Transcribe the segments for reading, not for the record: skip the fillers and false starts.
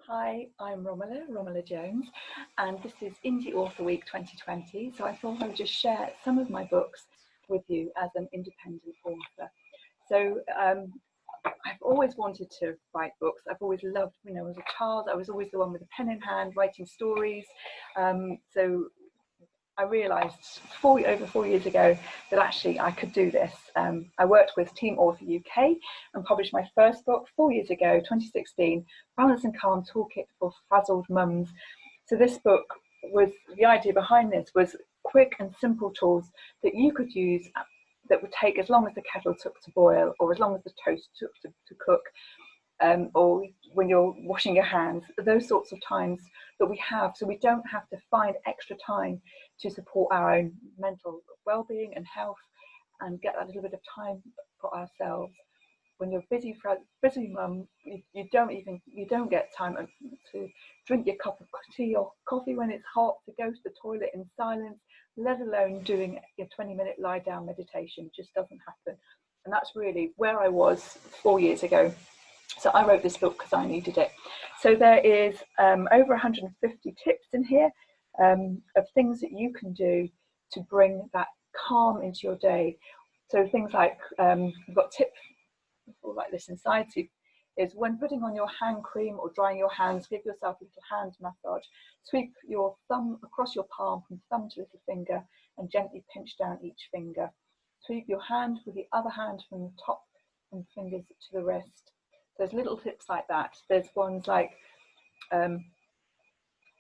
Hi, I'm Romella Jones, and this is Indie Author Week 2020. So I thought I would just share some of my books with you as an independent author. So I've always wanted to write books. I've always loved, as a child, I was always the one with a pen in hand writing stories. So I realised over 4 years ago that actually I could do this. I worked with Team Author UK and published my first book 4 years ago, 2016, Balance and Calm Toolkit for Frazzled Mums. So this book the idea behind this was quick and simple tools that you could use that would take as long as the kettle took to boil or as long as the toast took to cook. Or when you're washing your hands, those sorts of times that we have, so we don't have to find extra time to support our own mental well-being and health and get a little bit of time for ourselves. When you're busy mum, you don't get time to drink your cup of tea or coffee when it's hot, to go to the toilet in silence, let alone doing your 20-minute lie down meditation. It just doesn't happen. And that's really where I was 4 years ago. So I wrote this book because I needed it. So there is over 150 tips in here of things that you can do to bring that calm into your day. So things like, we've got tips like this inside, is when putting on your hand cream or drying your hands, give yourself a little hand massage. Sweep your thumb across your palm from thumb to little finger and gently pinch down each finger. Sweep your hand with the other hand from the top and fingers to the wrist. There's little tips like that. There's ones like,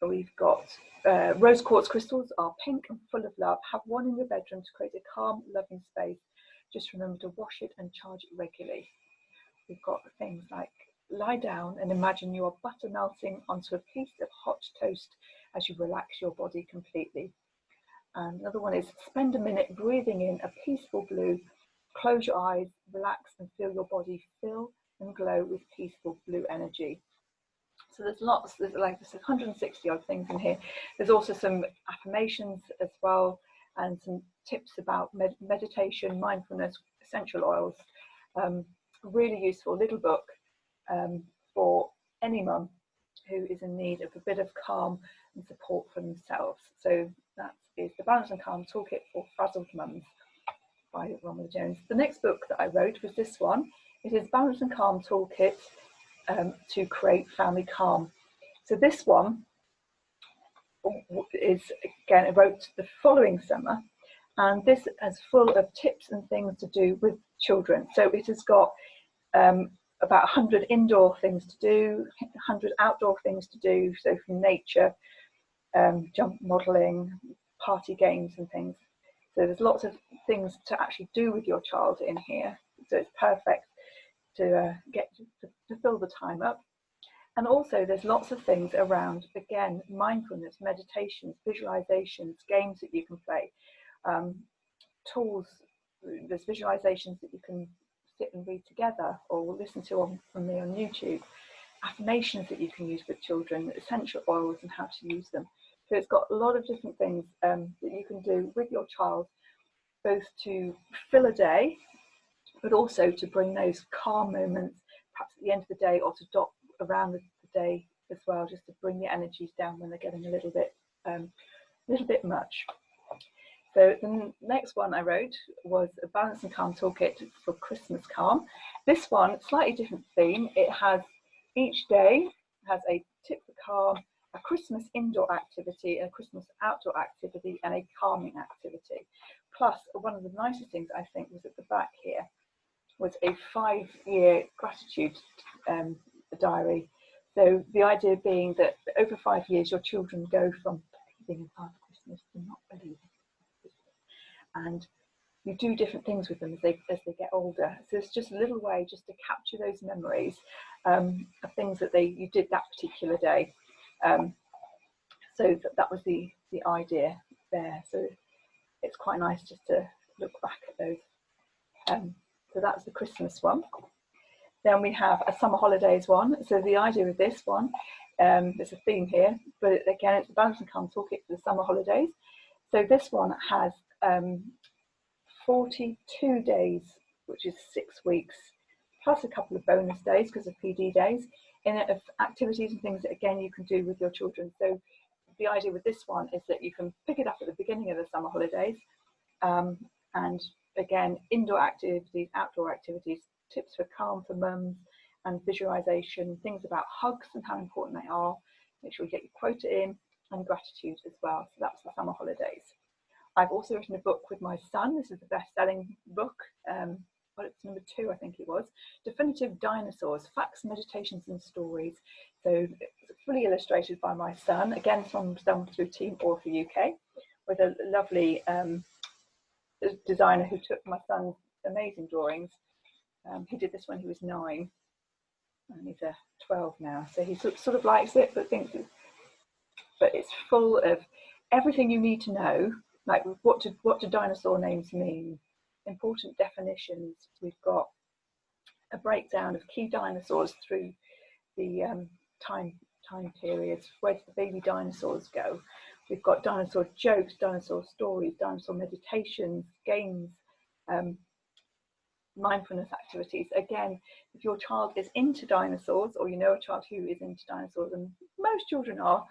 we've got rose quartz crystals are pink and full of love. Have one in your bedroom to create a calm, loving space. Just remember to wash it and charge it regularly. We've got things like lie down and imagine you are butter melting onto a piece of hot toast as you relax your body completely. And another one is spend a minute breathing in a peaceful blue. Close your eyes, relax and feel your body fill and glow with peaceful blue energy. So there's like 160 odd things in here. There's also some affirmations as well and some tips about meditation, mindfulness, essential oils. Really useful little book for any mum who is in need of a bit of calm and support for themselves. So that is the Balance and Calm Toolkit for Frazzled Mums by Romella Jones. The next book that I wrote was this one. It is Balance and Calm Toolkit to Create Family Calm. So this one is, again, I wrote the following summer, and this is full of tips and things to do with children. So it has got about 100 indoor things to do, 100 outdoor things to do, so from nature, jump modelling, party games and things. So there's lots of things to actually do with your child in here. So it's perfect to get to fill the time up. And also there's lots of things around, again, mindfulness, meditations, visualizations, games that you can play, tools. There's visualizations that you can sit and read together or listen to from me on YouTube, affirmations that you can use with children, essential oils and how to use them. So it's got a lot of different things that you can do with your child, both to fill a day, but also to bring those calm moments, perhaps at the end of the day, or to dot around the day as well, just to bring the energies down when they're getting a little bit much. So the next one I wrote was a Balance and Calm Toolkit for Christmas Calm. This one, slightly different theme. It has, each day has a tip for calm, a Christmas indoor activity, a Christmas outdoor activity, and a calming activity. Plus, one of the nicest things I think was at the back here was a 5-year gratitude diary. So the idea being that over 5 years, your children go from believing in Father Christmas to not believing, and you do different things with them as they get older. So it's just a little way just to capture those memories of things that you did that particular day. So that was the idea there. So it's quite nice just to look back at those. So that's the Christmas one. Then we have a summer holidays one. So the idea of this one, there's a theme here, but again, it's a Balance and Calm Toolkit for the summer holidays. So this one has 42 days, which is 6 weeks, plus a couple of bonus days because of PD days. in it of activities and things that again you can do with your children. So the idea with this one is that you can pick it up at the beginning of the summer holidays, and again, indoor activities, outdoor activities, tips for calm for mums, and visualization, things about hugs and how important they are. Make sure you get your quota in, and gratitude as well. So that's the summer holidays. I've also written a book with my son. This is the best-selling book. Well, it's number 2, I think it was. Definitive Dinosaurs, Facts, Meditations and Stories. So it's fully illustrated by my son. Again, this one was done through Team Author UK with a lovely designer who took my son's amazing drawings. He did this when he was 9, and he's 12 now. So he sort of likes it, but thinks but it's full of everything you need to know, like what do dinosaur names mean, important definitions. We've got a breakdown of key dinosaurs through the time periods. Where did the baby dinosaurs go? We've got dinosaur jokes, dinosaur stories, dinosaur meditations, games, mindfulness activities. Again, if your child is into dinosaurs, or you know a child who is into dinosaurs, and most children are,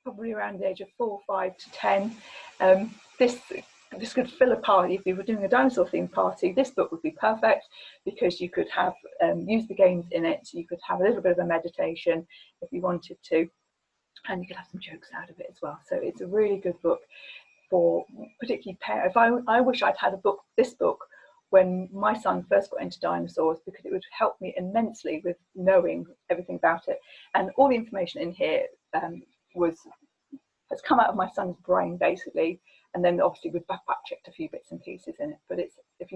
probably around the age of 4, 5 to 10, this could fill a party. If you were doing a dinosaur themed party, this book would be perfect, because you could have use the games in it. You could have a little bit of a meditation if you wanted to, and you could have some jokes out of it as well. So it's a really good book for particularly parents. I wish I'd had this book when my son first got into dinosaurs, because it would help me immensely with knowing everything about it. And all the information in here has come out of my son's brain basically, and then obviously we've back checked a few bits and pieces in it. But it's if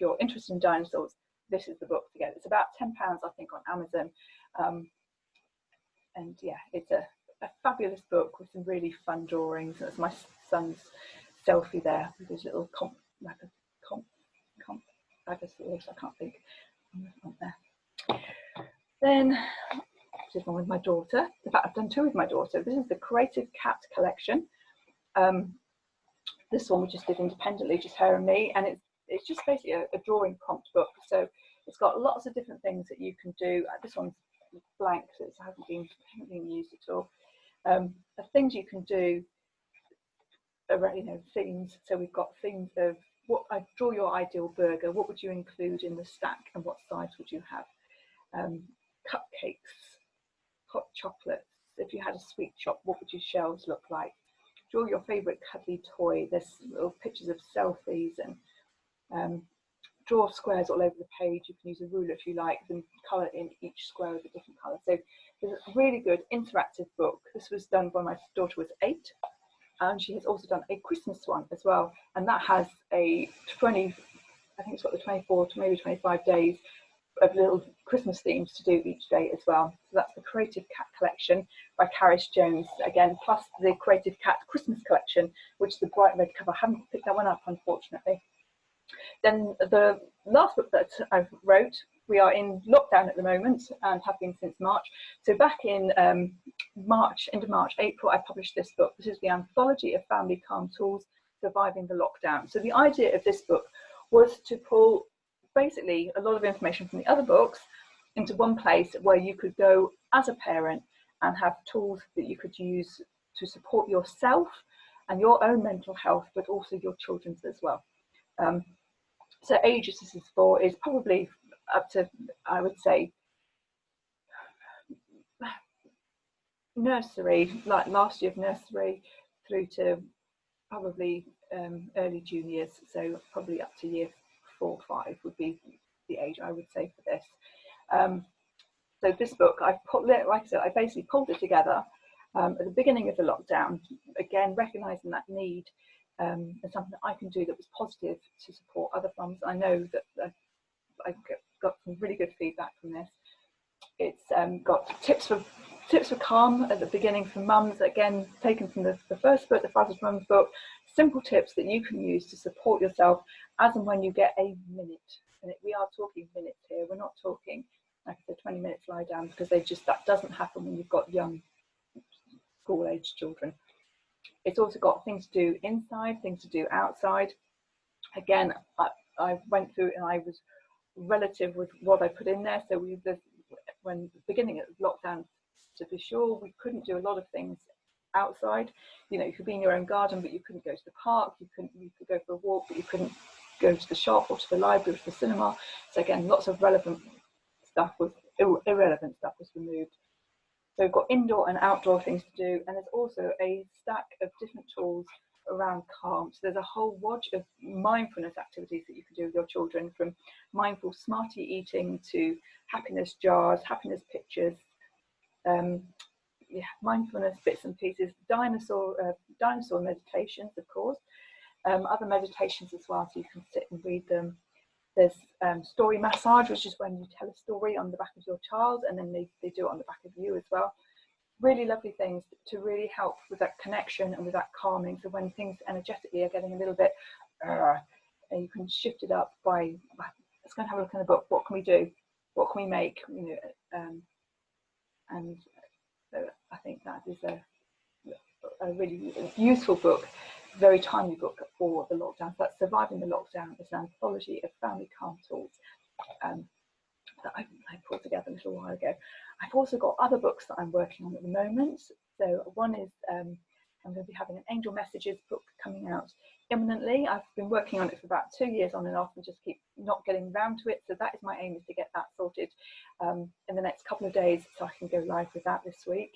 you're interested in dinosaurs, this is the book to get. It's about £10, I think, on Amazon, and yeah, it's a fabulous book with some really fun drawings. That's my son's selfie there with his little Bagasaurus, I can't think. There. Then this is one with my daughter. In fact, I've done 2 with my daughter. This is the Creative Cat collection. This one we just did independently, just her and me, and it's just basically a drawing prompt book. So it's got lots of different things that you can do. This one's blank, so it hasn't been used at all. The things you can do are, themes. So we've got themes of I draw your ideal burger. What would you include in the stack, and what size would you have? Cupcakes, hot chocolates. If you had a sweet shop, what would your shelves look like? Draw your favourite cuddly toy. There's little pictures of selfies, and draw squares all over the page. You can use a ruler if you like, and colour in each square with a different colour. So it's a really good interactive book. This was done when my daughter was 8. And she has also done a Christmas one as well, and that has I think it's got the 24 to maybe 25 days of little Christmas themes to do each day as well. So that's the Creative Cat collection by Carice Jones, again, plus the Creative Cat Christmas collection, which is the bright red cover. I haven't picked that one up, unfortunately. Then the last book that I wrote, we are in lockdown at the moment and have been since March. So back in end of March, April, I published this book. This is the Anthology of Family Calm Tools, Surviving the Lockdown. So the idea of this book was to pull basically a lot of information from the other books into one place where you could go as a parent and have tools that you could use to support yourself and your own mental health, but also your children's as well. So ages this is for is probably up to, I would say, nursery, like last year of nursery through to probably early juniors. So probably up to year 4 or 5 would be the age I would say for this. So this book, like I said, I basically pulled it together at the beginning of the lockdown, again, recognising that need and something that I can do that was positive to support other mums. I know that I got some really good feedback from this. It's got tips for calm at the beginning for mums, again, taken from the first book, the Frazzled Mums book. Simple tips that you can use to support yourself as and when you get a minute. And we are talking minutes here. We're not talking like the 20 minutes lie down, because that doesn't happen when you've got young school-age children. It's also got things to do inside, things to do outside. Again, I went through and I was relative with what I put in there. So when the beginning of lockdown, to be sure, we couldn't do a lot of things outside. You know, you could be in your own garden, but you couldn't go to the park. You could go for a walk, but you couldn't go to the shop or to the library or to the cinema. So again, lots of relevant stuff was irrelevant stuff was removed. So we've got indoor and outdoor things to do, and there's also a stack of different tools around calm. So there's a whole wodge of mindfulness activities that you can do with your children, from mindful smarty eating to happiness jars, happiness pictures, mindfulness bits and pieces, dinosaur meditations, of course, other meditations as well, so you can sit and read them. There's story massage, which is when you tell a story on the back of your child, and then they do it on the back of you as well. Really lovely things to really help with that connection and with that calming. So when things energetically are getting a little bit, you can shift it up by, let's go and have a look in the book. What can we do? What can we make? You know, and so I think that is a really useful book, very timely book for the lockdown. So that's Surviving the Lockdown. It's an anthology of family calm tools that I pulled together a little while ago. I've also got other books that I'm working on at the moment. So one is I'm going to be having an Angel Messages book coming out imminently. I've been working on it for about 2 years on and off and just keep not getting around to it. So that is my aim, is to get that sorted in the next couple of days, so I can go live with that this week.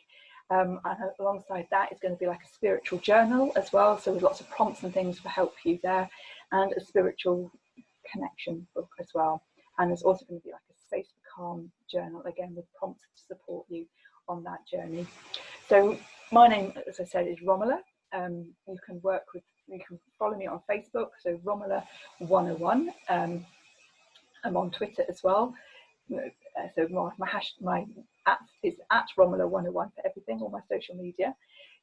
And alongside that is going to be like a spiritual journal as well, so with lots of prompts and things to help you there, and a spiritual connection book as well. And there's also going to be like a Space for Calm journal, again with prompts to support you on that journey. So my name, as I said, is Romella. You can follow me on Facebook, so Romella 101. I'm on Twitter as well. So my at is at Romella 101 for everything, all my social media.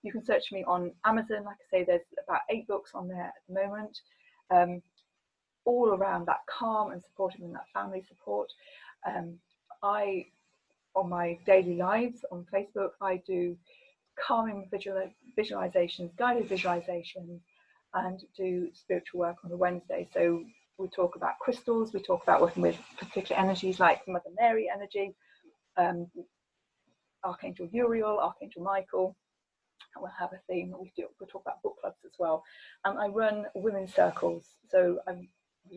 You can search me on Amazon. Like I say, there's about 8 books on there at the moment, all around that calm and supporting and that family support. On my daily lives on Facebook, I do calming visualizations, guided visualizations, and do spiritual work on a Wednesday. So we talk about crystals, we talk about working with particular energies like Mother Mary energy, Archangel Uriel, Archangel Michael. We'll have a theme. We'll talk about book clubs as well. And I run women's circles. So I'm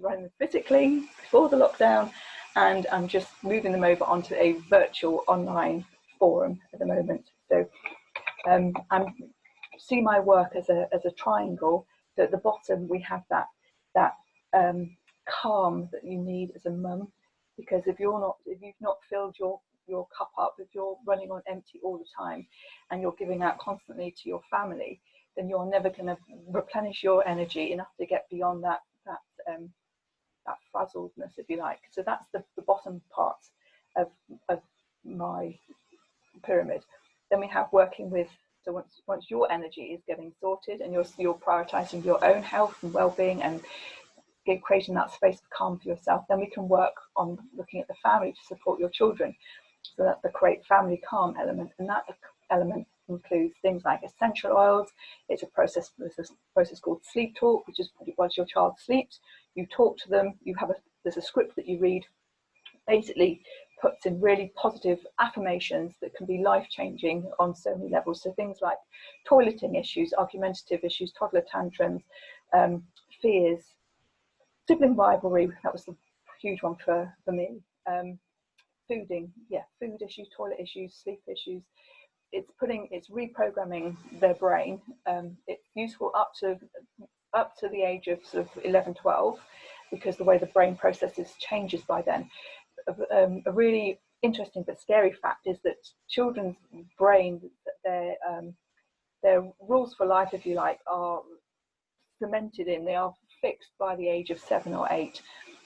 running them physically before the lockdown, and I'm just moving them over onto a virtual online forum at the moment. So I see my work as a triangle. So at the bottom we have that calm that you need as a mum, because if you've not filled your cup up, if you're running on empty all the time and you're giving out constantly to your family, then you're never going to replenish your energy enough to get beyond that frazzledness, if you like. So that's the bottom part of my pyramid. Then we have working with, so once your energy is getting sorted and you're prioritizing your own health and well-being and creating that space of calm for yourself, then we can work on looking at the family to support your children. So that's the create family calm element, and that element includes things like essential oils. There's a process called sleep talk, which is once your child sleeps, you talk to them. There's a script that you read, basically puts in really positive affirmations that can be life-changing on so many levels. So things like toileting issues, argumentative issues, toddler tantrums, fears, sibling rivalry. That was a huge one for me. Food issues, toilet issues, sleep issues. It's reprogramming their brain. It's useful up to the age of sort of 11, 12, because the way the brain processes changes by then. A really interesting but scary fact is that children's brain, their rules for life, if you like, are cemented in. They are fixed by the age of 7 or 8.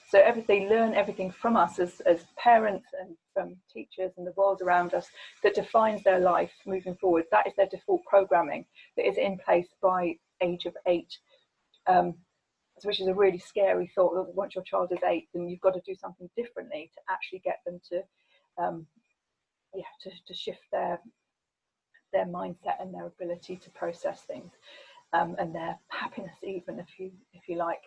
So they learn everything from us as parents and from teachers and the world around us that defines their life moving forward. That is their default programming that is in place by age of 8, which is a really scary thought, that once your child is 8, then you've got to do something differently to actually get them to shift their mindset and their ability to process things, and their happiness even, if you like.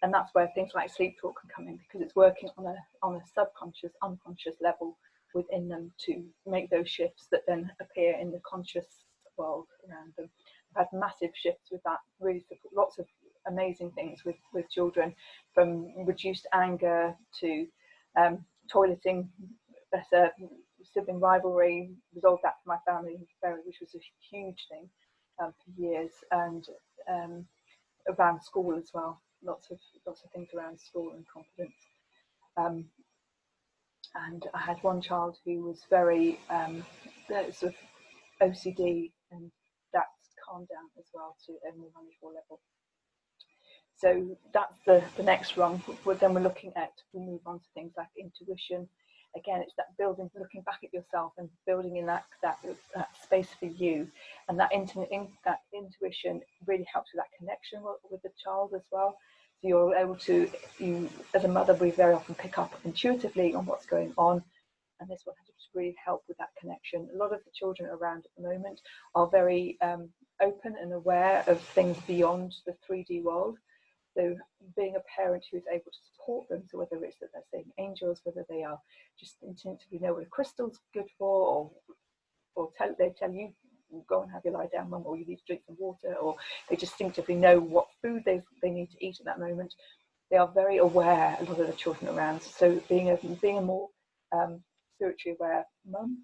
And that's where things like sleep talk can come in, because it's working on a subconscious, unconscious level within them to make those shifts that then appear in the conscious world around them. I've had massive shifts with that, really lots of amazing things with children, from reduced anger to toileting better, sibling rivalry, resolved that for my family, which was a huge thing for years, and around school as well. Lots of things around school and confidence. And I had one child who was very sort of OCD, and that's calmed down as well to a more manageable level. So that's the next rung. Then we're looking at, we move on to things like intuition. Again, it's that building, looking back at yourself and building in that space for you. And that intuition really helps with that connection with the child as well. So you're able to, as a mother, we very often pick up intuitively on what's going on. And this will just really help with that connection. A lot of the children around at the moment are very open and aware of things beyond the 3D world. So being a parent who is able to support them, so whether it's that they're seeing angels, whether they are just intuitively know what a crystal's good for, or they tell you, go and have your lie down, mum, or you need to drink some water, or they just instinctively know what food they need to eat at that moment. They are very aware, a lot of the children around. So being a more spiritually aware mum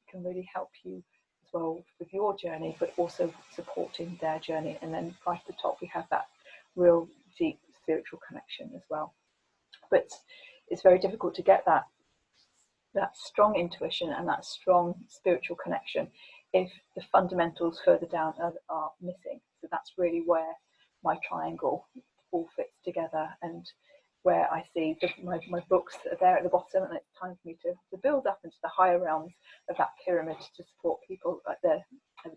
can really help you as well with your journey, but also supporting their journey. And then right at the top, we have that real deep spiritual connection as well. But it's very difficult to get that strong intuition and that strong spiritual connection if the fundamentals further down are missing. So that's really where my triangle all fits together, and where I see my books are there at the bottom, and it's time for me to build up into the higher realms of that pyramid to support people at the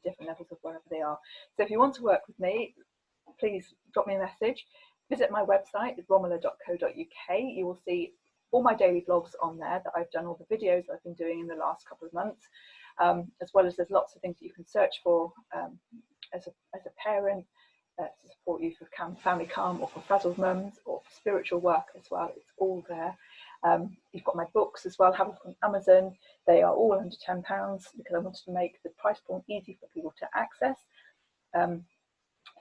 different levels of wherever they are. So if you want to work with me, please drop me a message. Visit my website, romella.co.uk. You will see all my daily vlogs on there that I've done, all the videos I've been doing in the last couple of months, as well as there's lots of things that you can search for as a parent to support you for Family Calm, or for Frazzled mums, or for spiritual work as well. It's all there. You've got my books as well, have a look on Amazon. They are all under £10 because I wanted to make the price point easy for people to access.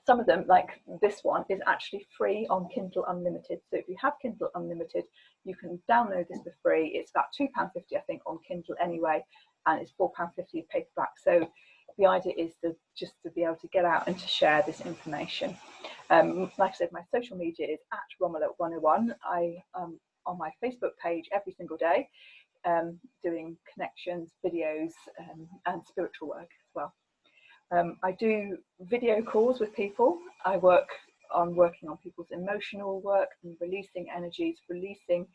Some of them, like this one, is actually free on Kindle Unlimited. So if you have Kindle Unlimited, you can download this for free. It's about £2.50, I think, on Kindle anyway, and it's £4.50 paperback. So the idea is just to be able to get out and to share this information. Like I said, my social media is at Romella101. I on my Facebook page every single day, doing connections, videos, and spiritual work as well. I do video calls with people. I work on working on people's emotional work and releasing energies, releasing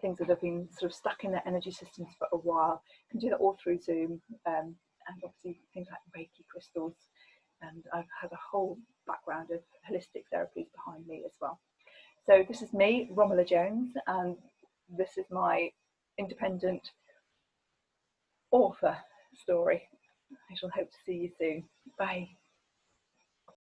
things that have been sort of stuck in their energy systems for a while. I can do that all through Zoom, and obviously things like Reiki crystals. And I've had a whole background of holistic therapies behind me as well. So this is me, Romella Jones, and this is my independent author story. I shall hope to see you soon. Bye.